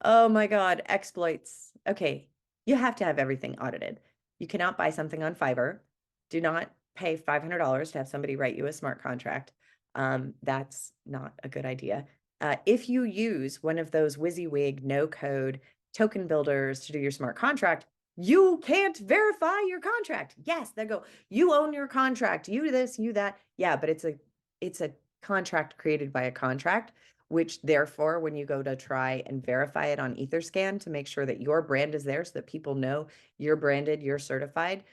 Oh my God, exploits. Okay, you have to have everything audited. You cannot buy something on Fiverr. Do not pay $500 to have somebody write you a smart contract. That's not a good idea. If you use one of those WYSIWYG no-code token builders to do your smart contract, you can't verify your contract. Yes, they go, you own your contract, you this, you that. Yeah, but it's a contract created by a contract, which therefore, when you go to try and verify it on Etherscan to make sure that your brand is there so that people know you're branded, you're certified,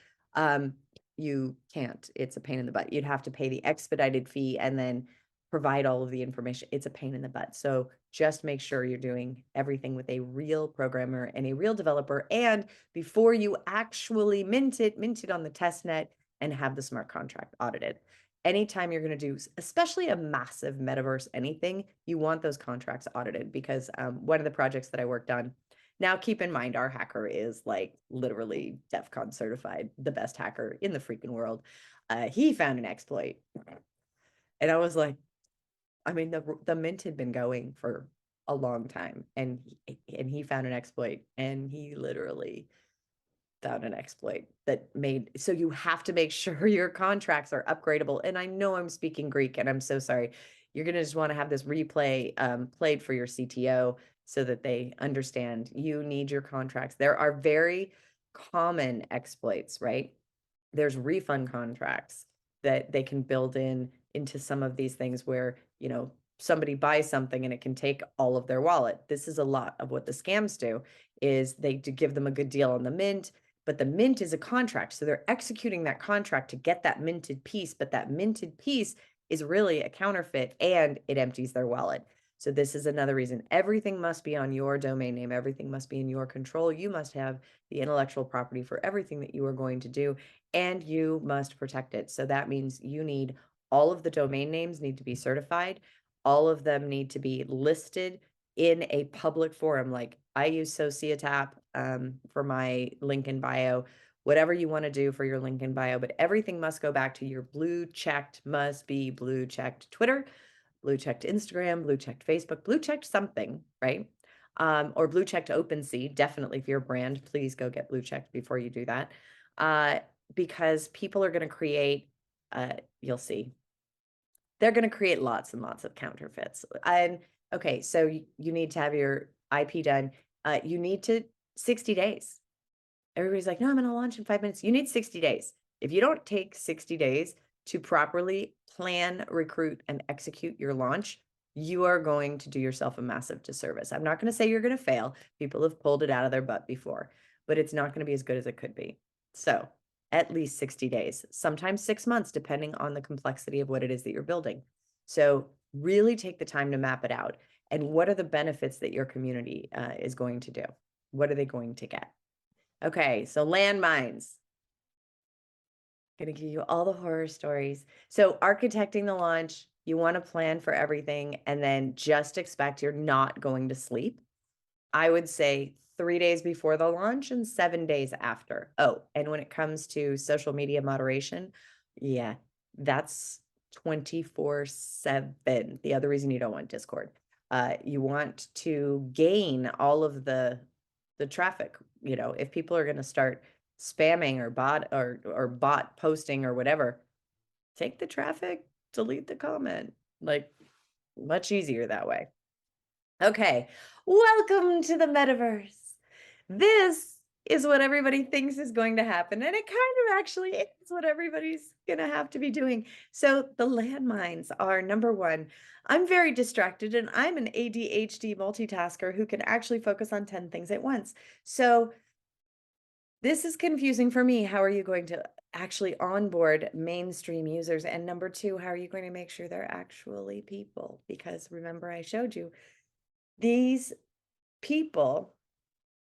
you can't. It's a pain in the butt. You'd have to pay the expedited fee and then provide all of the information. It's a pain in the butt. So just make sure you're doing everything with a real programmer and a real developer. And before you actually mint it on the test net and have the smart contract audited. Anytime you're going to do, especially a massive metaverse anything, you want those contracts audited, because one of the projects that I worked on, now keep in mind, our hacker is like literally DEF CON certified, the best hacker in the freaking world. He found an exploit. And I was like, I mean, the mint had been going for a long time, and he found an exploit, and he literally found an exploit that made, so you have to make sure your contracts are upgradable. And I know I'm speaking Greek, and I'm so sorry. You're going to just want to have this replay played for your CTO so that they understand you need your contracts. There are very common exploits, right? There's refund contracts that they can build into some of these things where, somebody buys something and it can take all of their wallet. This is a lot of what the scams do, is they do give them a good deal on the mint, but the mint is a contract. So they're executing that contract to get that minted piece, but that minted piece is really a counterfeit and it empties their wallet. So this is another reason everything must be on your domain name. Everything must be in your control. You must have the intellectual property for everything that you are going to do, and you must protect it. So that means you need all of the domain names need to be certified. All of them need to be listed in a public forum. Like I use Societap for my link in bio, whatever you want to do for your link in bio, but everything must go back to your blue checked, must be blue checked Twitter, blue checked Instagram, blue checked Facebook, blue checked something, right? Or blue checked OpenSea. Definitely, if you're a brand, please go get blue checked before you do that. Because people are going to create, you'll see, they're going to create lots and lots of counterfeits. And okay, so you need to have your IP done. You need to 60 days. Everybody's like, no, I'm going to launch in 5 minutes. You need 60 days. If you don't take 60 days to properly plan, recruit, and execute your launch, you are going to do yourself a massive disservice. I'm not going to say you're going to fail. People have pulled it out of their butt before, but it's not going to be as good as it could be. So at least 60 days, sometimes 6 months, depending on the complexity of what it is that you're building. So really take the time to map it out. And what are the benefits that your community is going to do? What are they going to get? Okay, so landmines. Going to give you all the horror stories. So architecting the launch, you want to plan for everything and then just expect you're not going to sleep. I would say 3 days before the launch and 7 days after. Oh, and when it comes to social media moderation, yeah, that's 24/7. The other reason you don't want Discord. You want to gain all of the traffic. You know, if people are going to start spamming or bot posting or whatever, take the traffic, delete the comment. Like, much easier that way. Okay, welcome to the metaverse. This is what everybody thinks is going to happen, and it kind of actually is what everybody's going to have to be doing. So the landmines are number one. I'm very distracted, and I'm an ADHD multitasker who can actually focus on 10 things at once. So this is confusing for me. How are you going to actually onboard mainstream users? And number two, how are you going to make sure they're actually people? Because remember, I showed you these people,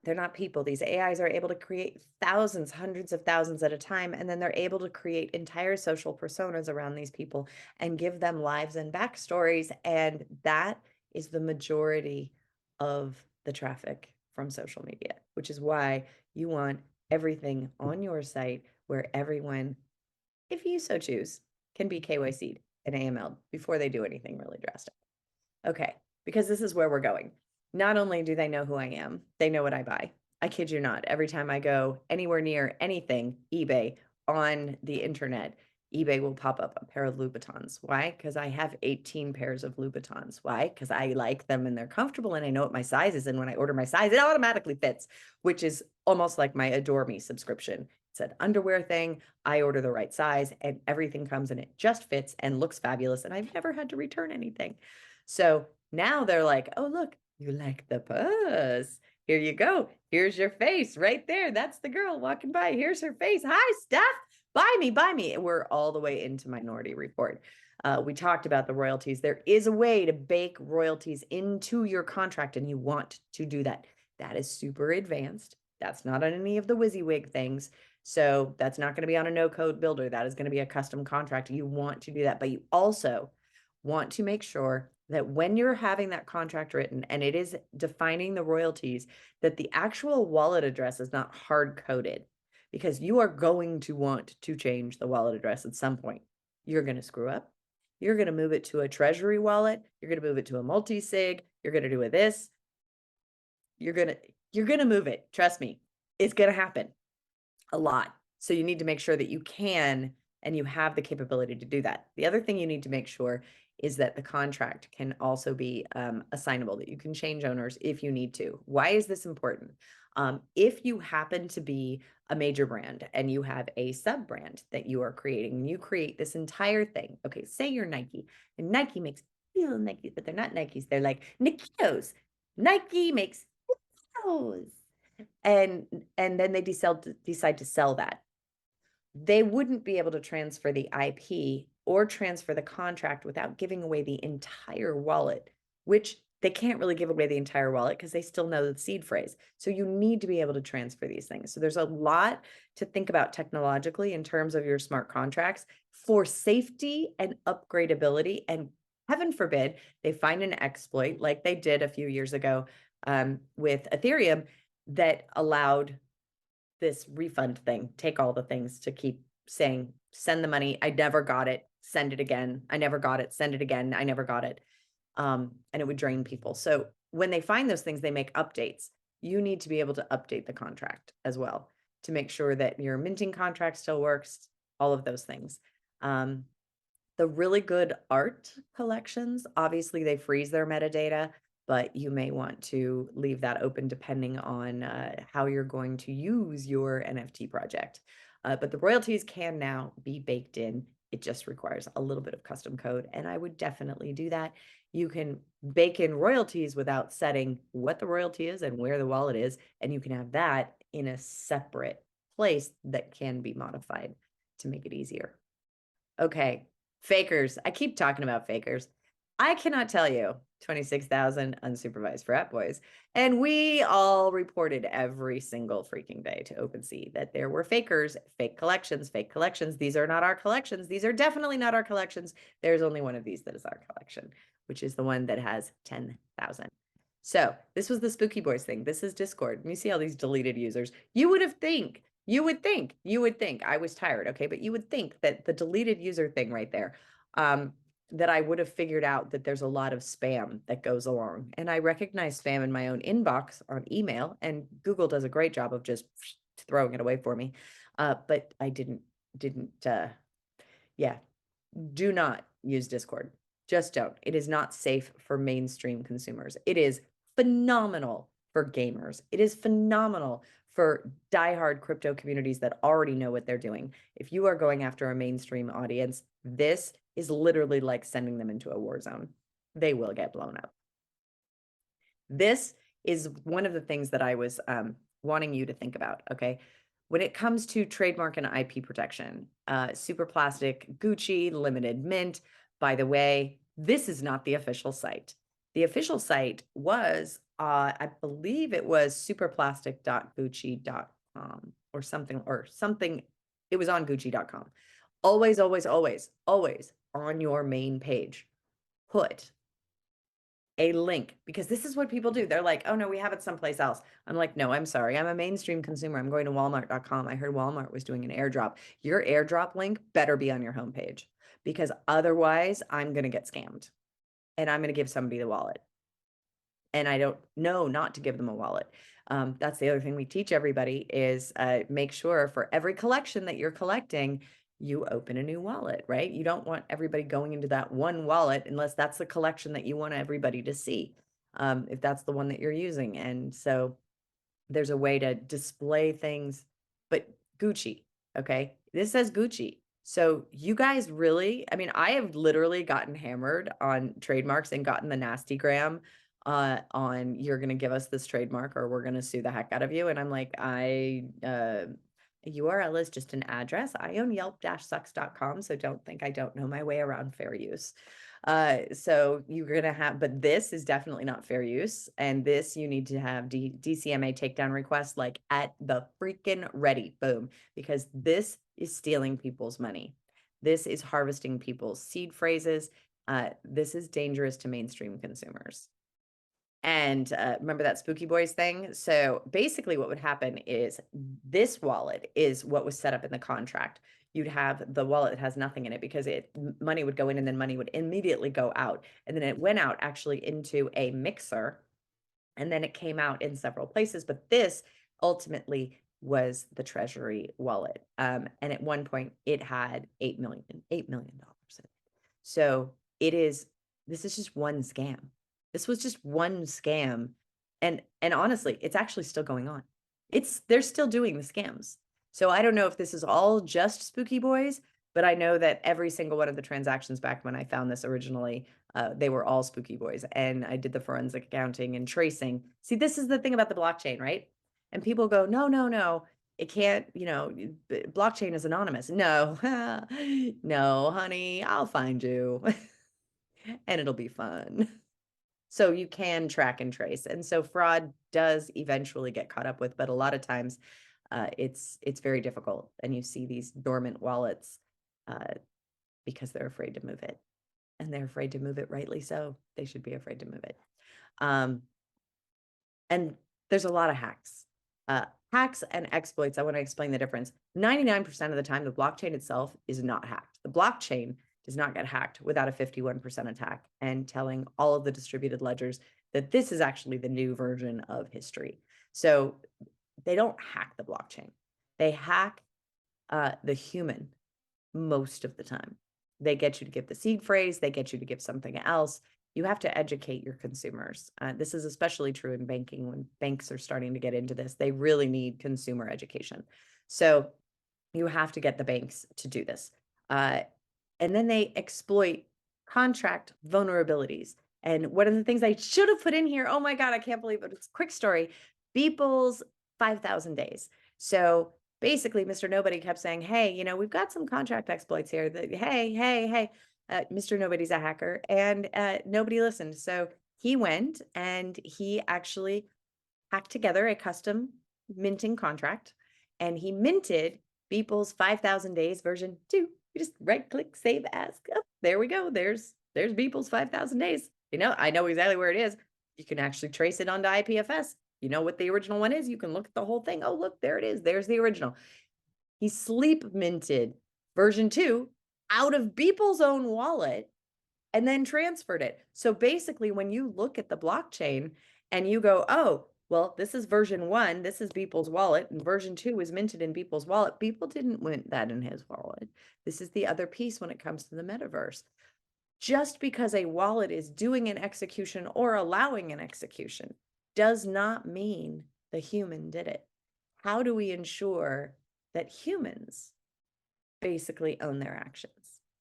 they're not people. These AIs are able to create thousands, hundreds of thousands at a time, and then they're able to create entire social personas around these people and give them lives and backstories. And that is the majority of the traffic from social media, which is why you want everything on your site where everyone, if you so choose, can be KYC'd and AML'd before they do anything really drastic. Okay, because this is where we're going. Not only do they know who I am, they know what I buy. I kid you not. Every time I go anywhere near anything, eBay, on the internet, eBay will pop up a pair of Louboutins. Why? Because I have 18 pairs of Louboutins. Why? Because I like them and they're comfortable and I know what my size is. And when I order my size, it automatically fits, which is almost like my Adore Me subscription. It's an underwear thing. I order the right size and everything comes and it just fits and looks fabulous. And I've never had to return anything. So now they're like, oh, look, you like the purse. Here you go. Here's your face right there. That's the girl walking by. Here's her face. Hi, Steph. Buy me, buy me. We're all the way into Minority Report. We talked about the royalties. There is a way to bake royalties into your contract, and you want to do that. That is super advanced. That's not on any of the WYSIWYG things. So that's not going to be on a no-code builder. That is going to be a custom contract. You want to do that, but you also want to make sure that when you're having that contract written and it is defining the royalties, that the actual wallet address is not hard coded, because you are going to want to change the wallet address at some point. You're going to screw up. You're going to move it to a treasury wallet. You're going to move it to a multi-sig. You're going to do this. You're going to move it. Trust me, it's going to happen a lot. So you need to make sure that you can and you have the capability to do that. The other thing you need to make sure is that the contract can also be assignable, that you can change owners if you need to. Why is this important? If you happen to be a major brand and you have a sub brand that you are creating, and you create this entire thing. Okay, say you're Nike, and Nike makes real Nikes, but they're not Nikes. They're like Nikios. Nike makes those. And then they decide to sell that. They wouldn't be able to transfer the IP or transfer the contract without giving away the entire wallet, which they can't really give away the entire wallet because they still know the seed phrase. So you need to be able to transfer these things. So there's a lot to think about technologically in terms of your smart contracts for safety and upgradability. And heaven forbid they find an exploit like they did a few years ago with Ethereum that allowed this refund thing, take all the things to keep saying, send the money. I never got it. Send it again. I never got it. Send it again. I never got it. And it would drain people. So when they find those things, they make updates. You need to be able to update the contract as well to make sure that your minting contract still works, all of those things. The really good art collections, obviously they freeze their metadata, but you may want to leave that open depending on how you're going to use your NFT project. But the royalties can now be baked in It just requires a little bit of custom code, and I would definitely do that. You can bake in royalties without setting what the royalty is and where the wallet is, and you can have that in a separate place that can be modified to make it easier. Okay, fakers. I keep talking about fakers. I cannot tell you 26,000 unsupervised frat boys. And we all reported every single freaking day to OpenSea that there were fakers, fake collections, fake collections. These are not our collections. These are definitely not our collections. There's only one of these that is our collection, which is the one that has 10,000. So this was the Spooky Boys thing. This is Discord. You see all these deleted users. You would think, I was tired, okay, but you would think that the deleted user thing right there, that I would have figured out that there's a lot of spam that goes along. And I recognize spam in my own inbox on email, and Google does a great job of just throwing it away for me. But I didn't, yeah, do not use Discord. Just don't. It is not safe for mainstream consumers. It is phenomenal for gamers. It is phenomenal for diehard crypto communities that already know what they're doing. If you are going after a mainstream audience, this is literally like sending them into a war zone. They will get blown up. This is one of the things that I was wanting you to think about, okay? When it comes to trademark and IP protection, Super Plastic, Gucci, Limited Mint, by the way, this is not the official site. The official site was, I believe it was superplastic.gucci.com or something. It was on Gucci.com. Always, always, always, always on your main page, put a link, because this is what people do. They're like, oh no, we have it someplace else. I'm like, no, I'm sorry. I'm a mainstream consumer. I'm going to Walmart.com. I heard Walmart was doing an airdrop. Your airdrop link better be on your homepage, because otherwise I'm going to get scammed and I'm going to give somebody the wallet. And I don't know not to give them a wallet. That's the other thing we teach everybody is make sure for every collection that you're collecting, you open a new wallet, right? You don't want everybody going into that one wallet unless that's the collection that you want everybody to see, if that's the one that you're using. And so there's a way to display things, but Gucci, okay? This says Gucci. So you guys really, I mean, I have literally gotten hammered on trademarks and gotten the nasty gram on you're going to give us this trademark or we're going to sue the heck out of you. And I'm like, URL is just an address. I own yelp-sucks.com, so don't think I don't know my way around fair use. So you're going to have, but this is definitely not fair use. And this, you need to have DCMA takedown requests like at the freaking ready, boom, because this is stealing people's money. This is harvesting people's seed phrases. This is dangerous to mainstream consumers. And remember that Spooky Boys thing? So basically what would happen is this wallet is what was set up in the contract. You'd have the wallet that has nothing in it because money would go in and then money would immediately go out. And then it went out actually into a mixer and then it came out in several places. But this ultimately was the Treasury wallet. And at one point it had $8 million in it. So this is just one scam. This was just one scam. And honestly, it's actually still going on. They're still doing the scams. So I don't know if this is all just Spooky Boys, but I know that every single one of the transactions back when I found this originally, they were all Spooky Boys. And I did the forensic accounting and tracing. See, this is the thing about the blockchain, right? And people go, no, it can't, blockchain is anonymous. No, no, honey, I'll find you and it'll be fun. So you can track and trace. And so fraud does eventually get caught up with, but a lot of times it's very difficult. And you see these dormant wallets because they're afraid to move it. And they're afraid to move it, rightly so. They should be afraid to move it. And there's a lot of hacks. Hacks and exploits, I want to explain the difference. 99% of the time, the blockchain itself is not hacked. The blockchain does not get hacked without a 51% attack and telling all of the distributed ledgers that this is actually the new version of history. So they don't hack the blockchain. They hack the human most of the time. They get you to give the seed phrase. They get you to give something else. You have to educate your consumers. This is especially true in banking when banks are starting to get into this. They really need consumer education. So you have to get the banks to do this. And then they exploit contract vulnerabilities. And one of the things I should have put in here, oh my God, I can't believe it. It's a quick story. Beeple's 5,000 days. So basically, Mr. Nobody kept saying, hey, you know, we've got some contract exploits here. That, hey. Mr. Nobody's a hacker, and nobody listened. So he went and he actually hacked together a custom minting contract, and he minted Beeple's 5,000 days version 2. You just right click, save as. Oh, there we go. There's Beeple's 5,000 days. You know, I know exactly where it is. You can actually trace it onto IPFS. You know what the original one is. You can look at the whole thing. Oh, look, there it is. There's the original. He sleep minted version 2 out of Beeple's own wallet and then transferred it. So basically, when you look at the blockchain and you go, oh, well, this is version 1, this is Beeple's wallet, and version 2 is minted in Beeple's wallet. Beeple didn't mint that in his wallet. This is the other piece when it comes to the metaverse. Just because a wallet is doing an execution or allowing an execution does not mean the human did it. How do we ensure that humans basically own their actions?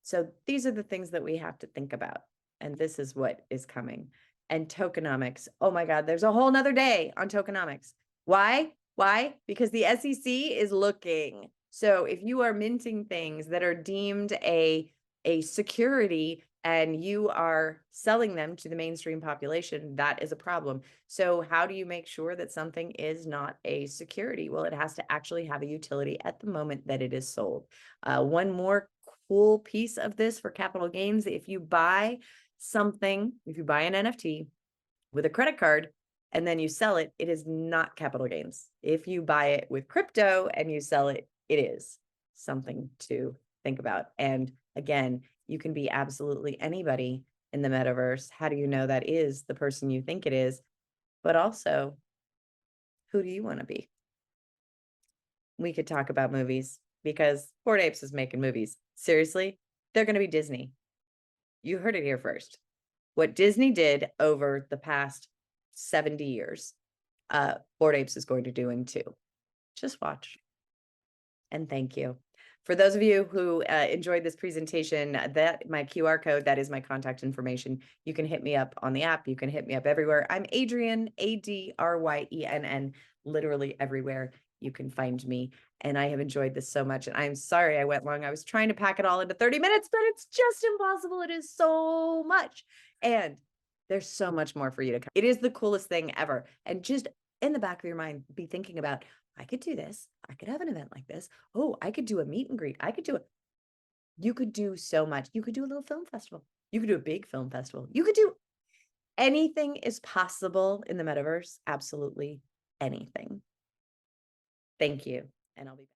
So these are the things that we have to think about. And this is what is coming. And tokenomics. Oh my God, there's a whole nother day on tokenomics. Why? Because the SEC is looking. So if you are minting things that are deemed a security and you are selling them to the mainstream population, that is a problem. So how do you make sure that something is not a security? Well, it has to actually have a utility at the moment that it is sold. One more cool piece of this for capital gains: if you buy something, if you buy an NFT with a credit card and then you sell it, it is not capital gains. If you buy it with crypto and you sell it, it is. Something to think about. And again, you can be absolutely anybody in the metaverse. How do you know that is the person you think it is? But also, who do you want to be? We could talk about movies, because Bored Apes is making movies. Seriously, they're going to be Disney. You heard it here first. What Disney did over the past 70 years, Bored Apes is going to do in 2. Just watch. And thank you. For those of you who enjoyed this presentation, that my QR code, that is my contact information. You can hit me up on the app. You can hit me up everywhere. I'm Adryenn, Adryenn, literally everywhere you can find me. And I have enjoyed this so much. And I'm sorry I went long. I was trying to pack it all into 30 minutes, but it's just impossible. It is so much. And there's so much more for you to come. It is the coolest thing ever. And just in the back of your mind, be thinking about, I could do this. I could have an event like this. Oh, I could do a meet and greet. I could do it. You could do so much. You could do a little film festival. You could do a big film festival. You could do anything is possible in the metaverse. Absolutely anything. Thank you. And I'll be back.